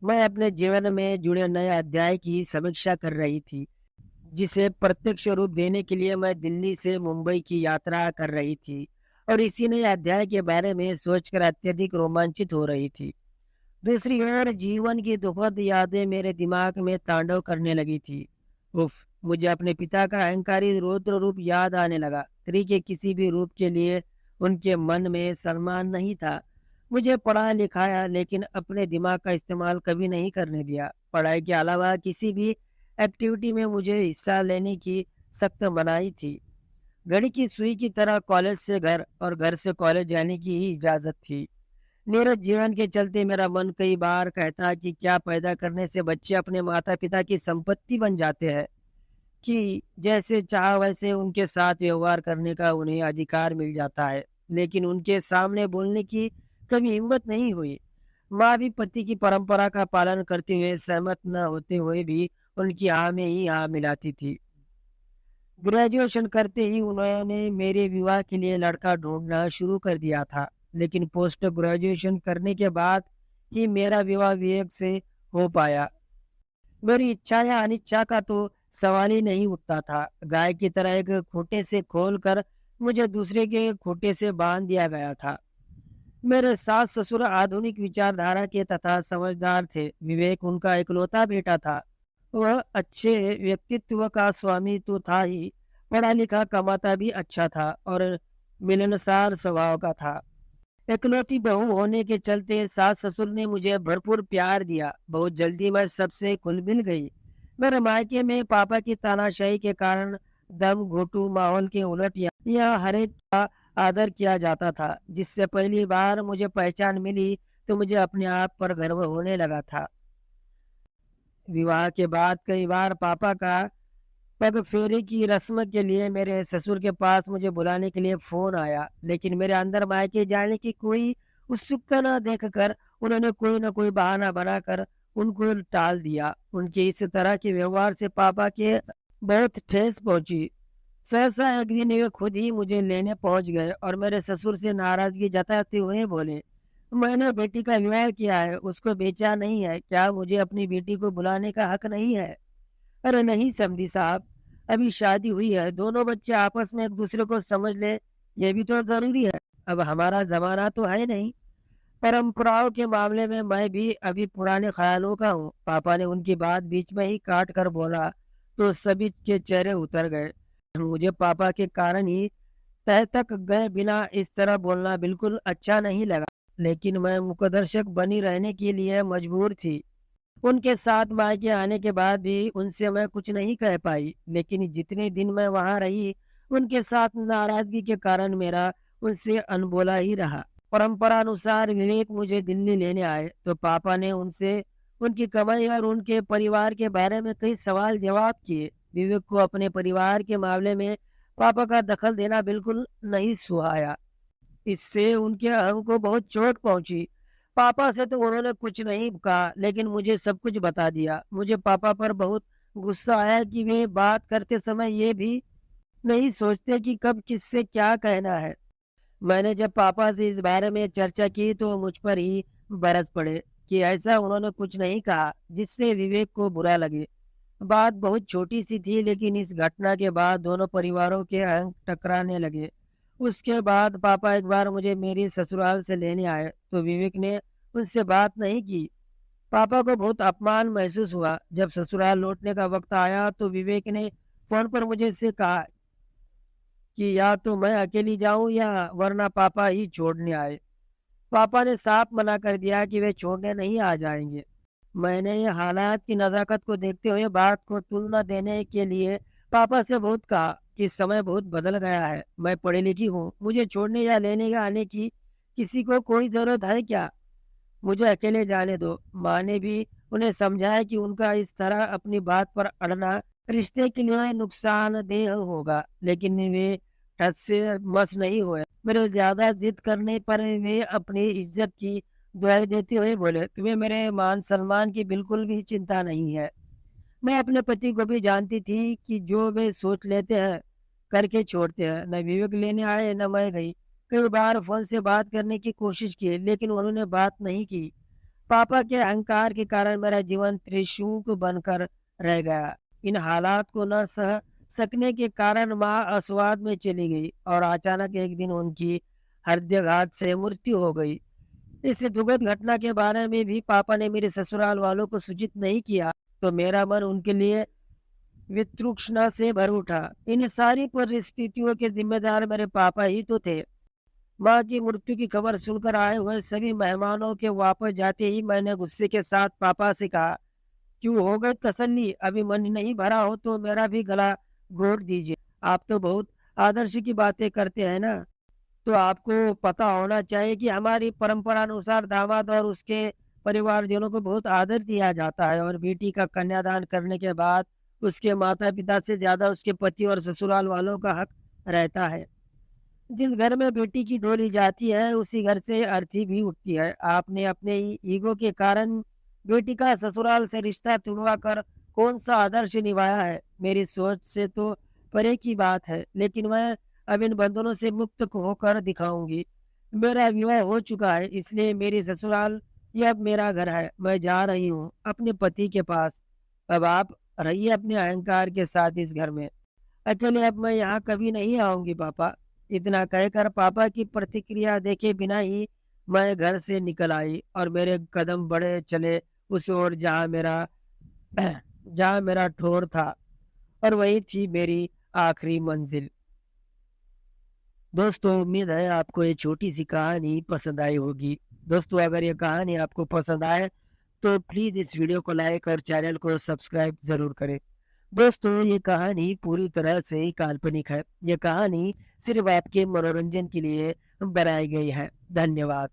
मैं अपने जीवन में जुड़े नए अध्याय की समीक्षा कर रही थी, जिसे प्रत्यक्ष रूप देने के लिए मैं दिल्ली से मुंबई की यात्रा कर रही थी और इसी नए अध्याय के बारे में सोचकर अत्यधिक रोमांचित हो रही थी। दूसरी ओर जीवन की दुखद यादें मेरे दिमाग में तांडव करने लगी थी। उफ! मुझे अपने पिता का अहंकारी रौद्र रूप याद आने लगा। स्त्री के किसी भी रूप के लिए उनके मन में सम्मान नहीं था। मुझे पढ़ा-लिखाया लेकिन अपने दिमाग का इस्तेमाल कभी नहीं करने दिया। पढ़ाई के अलावा किसी भी एक्टिविटी में मुझे हिस्सा लेने की सख्त मनाही थी। घड़ी की सुई की तरह कॉलेज से घर और घर से कॉलेज जाने की ही इजाज़त थी। मेरे जीवन के चलते मेरा मन कई बार कहता कि क्या पैदा करने से बच्चे अपने माता-पिता की संपत्ति बन जाते हैं, कि जैसे चाह वैसे उनके साथ व्यवहार करने का उन्हें अधिकार मिल जाता है। लेकिन उनके सामने बोलने की कभी हिम्मत नहीं हुई। माँ भी पति की परंपरा का पालन करते हुए सहमत न होते हुए भी उनकी हाँ में ही हाँ मिलाती थी। ग्रेजुएशन करते ही उन्होंने मेरे विवाह के लिए लड़का ढूंढना शुरू कर दिया था, लेकिन पोस्ट ग्रेजुएशन करने के बाद ही मेरा विवाह विवेक से हो पाया। मेरी इच्छा या अनिच्छा का तो सवाल ही नहीं उठता था। गाय की तरह एक खूंटे से खोलकर मुझे दूसरे के खूंटे से बांध दिया गया था। मेरे सास ससुर आधुनिक विचारधारा के तथा समझदार थे। विवेक उनका इकलौता बेटा था। वह अच्छे व्यक्तित्व का स्वामी तो था ही, पढ़ा लिखा कमाता भी अच्छा था और मिलनसार स्वभाव का था। इकलौती बहू होने के चलते सास ससुर ने मुझे भरपूर प्यार दिया। बहुत जल्दी मैं सबसे घुल मिल गई। मेरे मायके में पापा की तानाशाही के कारण दम घोटू माहौल के उलट यहाँ हरेक का आदर किया जाता था। जिससे पहली बार मुझे पहचान मिली तो मुझे अपने आप पर गर्व होने लगा था। विवाह के बाद कई बार पापा का पग फेरे की रस्म के लिए मेरे ससुर के पास मुझे बुलाने के लिए फ़ोन आया, लेकिन मेरे अंदर मायके जाने की कोई उत्सुकता न देखकर उन्होंने कोई न कोई बहाना बनाकर उनको टाल दिया। उनके इस तरह के व्यवहार से पापा के बहुत ठेस पहुंची। सहसा एक दिन वे खुद ही मुझे लेने पहुंच गए और मेरे ससुर से नाराजगी जताते हुए बोले, मैंने बेटी का विवाह किया है, उसको बेचा नहीं है। क्या मुझे अपनी बेटी को बुलाने का हक नहीं है? अरे नहीं समधी साहब, अभी शादी हुई है, दोनों बच्चे आपस में एक दूसरे को समझ ले, ये भी तो जरूरी है। अब हमारा जमाना तो है नहीं। परंपराओं के मामले में मैं भी अभी पुराने ख्यालों का हूँ। पापा ने उनकी बात बीच में ही काट कर बोला तो सभी के चेहरे उतर गए। मुझे पापा के कारण ही तह तक गए बिना इस तरह बोलना बिल्कुल अच्छा नहीं लगा, लेकिन मैं मुकदर्शक बनी रहने के लिए मजबूर थी। उनके साथ मायके आने के बाद भी उनसे मैं कुछ नहीं कह पाई, लेकिन जितने दिन मैं वहां रही, उनके साथ नाराजगी के कारण मेरा उनसे अनबोला ही रहा। परंपरा अनुसार विवेक मुझे दिल्ली लेने आए, तो पापा ने उनसे उनकी कमाई और उनके परिवार के बारे में कई सवाल जवाब किए। विवेक को अपने परिवार के मामले में पापा का दखल देना बिल्कुल नहीं सुहाया। इससे उनके अहम को बहुत चोट पहुंची। पापा से तो उन्होंने कुछ नहीं कहा, लेकिन मुझे सब कुछ बता दिया। मुझे पापा पर बहुत गुस्सा आया कि वे बात करते समय ये भी नहीं सोचते कि कब किससे क्या कहना है। मैंने जब पापा से इस बारे में चर्चा की तो मुझ पर ही बरस पड़े कि ऐसा उन्होंने कुछ नहीं कहा जिससे विवेक को बुरा लगे। बात बहुत छोटी सी थी, लेकिन इस घटना के बाद दोनों परिवारों के अहंग टकराने लगे। उसके बाद पापा एक बार मुझे मेरी ससुराल से लेने आए तो विवेक ने उनसे बात नहीं की। पापा को बहुत अपमान महसूस हुआ। जब ससुराल लौटने का वक्त आया तो विवेक ने फोन पर मुझे से कहा कि या तो मैं अकेली जाऊं या वरना पापा ही छोड़ने आए। पापा ने साफ मना कर दिया कि वे छोड़ने नहीं आ जाएंगे। मैंने ये हालात की नज़ाकत को देखते हुए बात को तुलना देने के लिए पापा से बहुत कहा कि समय बहुत बदल गया है। मैं पढ़ी लिखी हूँ, मुझे छोड़ने या लेने या आने की किसी को कोई ज़रूरत है क्या? मुझे अकेले जाने दो। माँ ने भी उन्हें समझाया कि उनका इस तरह अपनी बात पर अड़ना रिश्ते के लिए नुकसानदेह होगा, लेकिन वे ठस से मस नहीं हुए। मेरे ज्यादा जिद करने पर वे अपनी इज्जत की दुहाई देते हुए बोले कि वे मेरे मान सम्मान की बिल्कुल भी चिंता नहीं है। मैं अपने पति को भी जानती थी कि जो वे सोच लेते हैं करके छोड़ते हैं। न विवेक लेने आए न मैं गई। कई बार फोन से बात करने की कोशिश की, लेकिन उन्होंने बात नहीं की। पापा के अहंकार के कारण मेरा जीवन त्रिशूल बनकर रह गया। इन हालात को न सह सकने के कारण माँ अस्वाद में चली गई और अचानक एक दिन उनकी हृदयाघात से मृत्यु हो गई। इस दुखद घटना के बारे में भी पापा ने मेरे ससुराल वालों को सूचित नहीं किया, तो मेरा मन उनके लिए वितृष्णा से भर उठा। इन सारी परिस्थितियों के जिम्मेदार मेरे पापा ही तो थे। माँ की मृत्यु की खबर सुनकर आए हुए सभी मेहमानों के वापस जाते ही मैंने गुस्से के साथ पापा से कहा, क्यों हो गए तसल्ली? अभी मन नहीं भरा हो तो मेरा भी गला घोट दीजिए। आप तो बहुत आदर्श की बातें करते हैं ना, तो आपको पता होना चाहिए कि हमारी परंपरा अनुसार दामाद और उसके परिवारजनों को बहुत आदर दिया जाता है और बेटी का कन्यादान करने के बाद उसके माता पिता से ज्यादा उसके पति और ससुराल वालों का हक रहता है। जिस घर में बेटी की डोली जाती है उसी घर से अर्थी भी उठती है। आपने अपने ईगो के कारण बेटी का ससुराल से रिश्ता तुड़वा कर कौन सा आदर्श निभाया है? मेरी सोच से तो परे की बात है, लेकिन मैं अब इन बंधनों से मुक्त होकर दिखाऊंगी। मेरा विवाह हो चुका है, इसलिए मेरी ससुराल ये अब मेरा घर है। मैं जा रही हूँ अपने पति के पास। अब आप रहिए अपने अहंकार के साथ इस घर में। अकेले अब मैं यहाँ कभी नहीं आऊंगी पापा। इतना कहकर पापा की प्रतिक्रिया देखे बिना ही मैं घर से निकल आई और मेरे कदम बढ़े चले उस ओर जहाँ मेरा ठोर था और वही थी मेरी आखिरी मंजिल। दोस्तों, उम्मीद है आपको ये छोटी सी कहानी पसंद आई होगी। दोस्तों, अगर ये कहानी आपको पसंद आए तो प्लीज इस वीडियो को लाइक और चैनल को सब्सक्राइब जरूर करें। दोस्तों, ये कहानी पूरी तरह से ही काल्पनिक है। ये कहानी सिर्फ आपके मनोरंजन के लिए बनाई गई है। धन्यवाद।